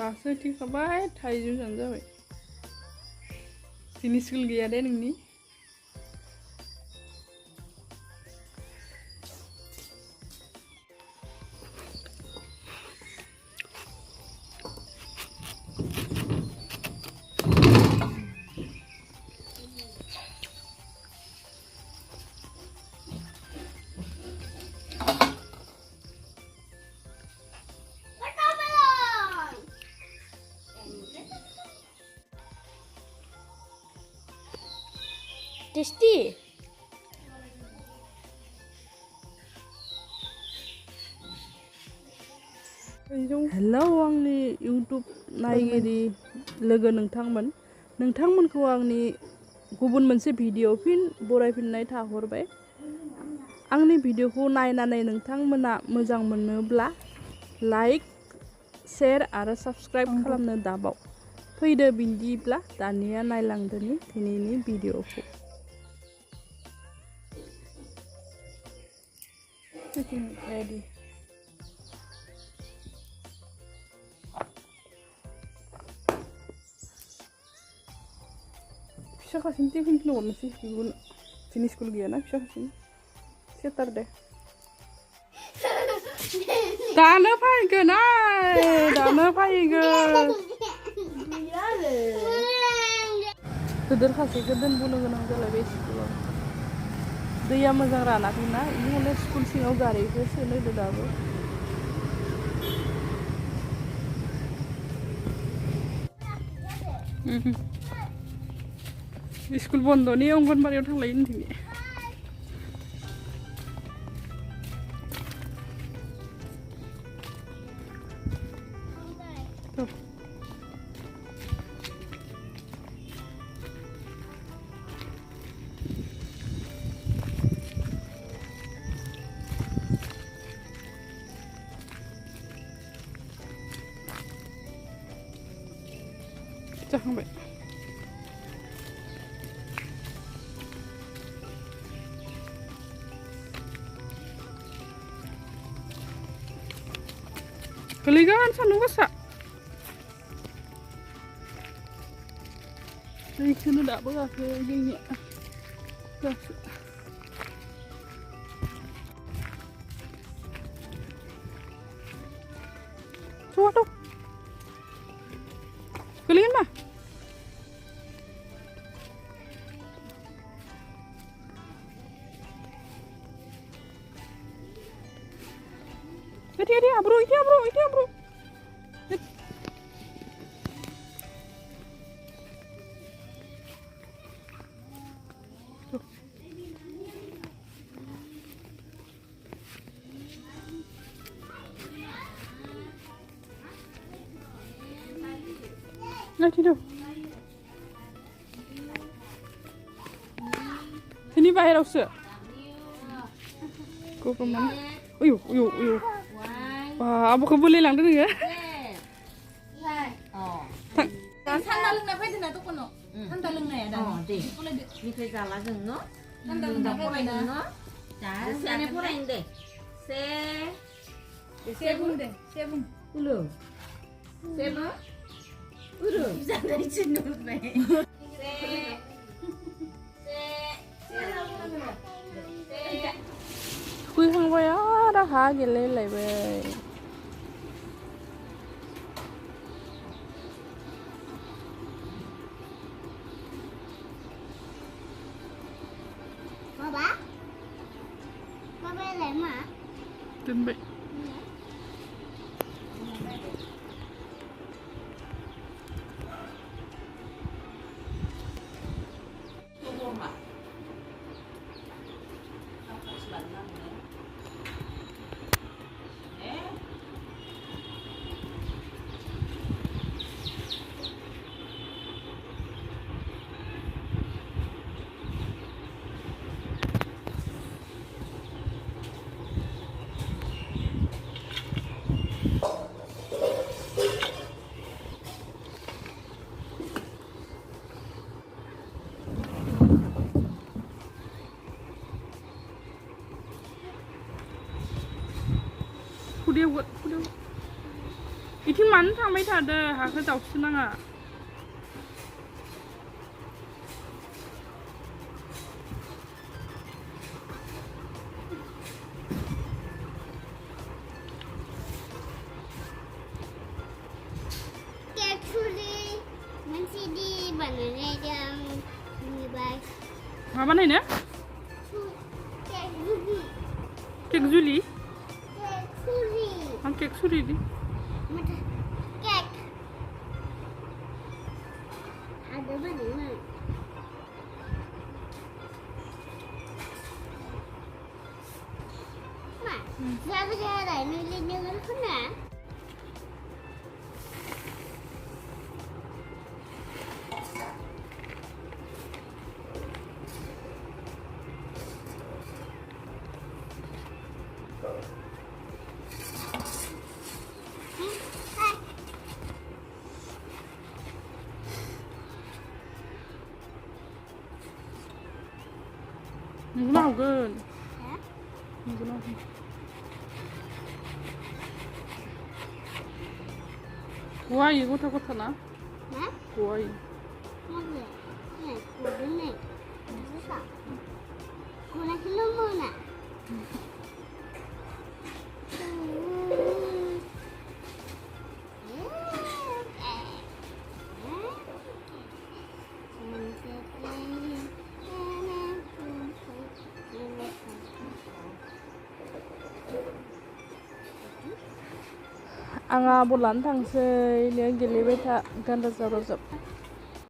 दासो थिखाबाय थाइजौ जानो जाबाय दिनै स्कुल गैया दे नोंनि tasty. Hello आंनि YouTube नायगिरि लोगो नोंथांमोनखौ आंनि गुबुन मोनसे भिडिअ फिन बरायफिननाय थाहरबाय आंनि भिडिअखौ नायनानै नोंथांमोना मोजां मोनोब्ला लाइक शेयार आरो साबस्क्राइब खालामनो दाबाव फैदो बिदिब्ला दानिया नायलांदोनि दिनैनि भिडिअखौ ready फिसा खासिनि टिफिनखौ हरनोसै दिनै स्कुल गैयाना फिसा खासिनि सेटारडे दानो फैगोन दानो फैगोन गिदिर खासिखौ दोनबोनो गोनां जालायबाय स्कुलाव दैया मोजां रानाखैना बेनिखायनो स्कुल सिङाव गारिखौ सोनो होदो दाबो स्कुल बन्द'नि अंगनबादियाव थांलायनो दिनै जाखांबाय गोलैगोन सान्दुं गोसा दैखौनो दाबो गाखो जोंनिया दासो थ' गोलैगोन मा Hadi abro, ini abro. Nanti dong. Sini bahaya usah. Kau kemana? Uyuh. Wah, apa kau boleh lang dulu ya? 산다릉나 패드나 똑같노. 산다릉나야 나. 네. 밑에 잘라준 너? 산다릉나 포라인 너? 자, 세네 포라인데. 세븐데. 세븐. 으르. 세븐? 으르. 이상한 친구 배. Khui không vậy á, đã há gì lên lại về. Ba bé lại mà. Chuẩn bị. Kudia buat. इथिं मानो थांबाय थादो हाखौ जावस्रिनाङा मा बानायनो cake जुलि आं cake सुरि दि नुनो हागोन नुनो हागोन गवायो गथा गथा ना गवायो आं आबौ लानो थांसै नों गेलेबाय था गानदा जारौ जाब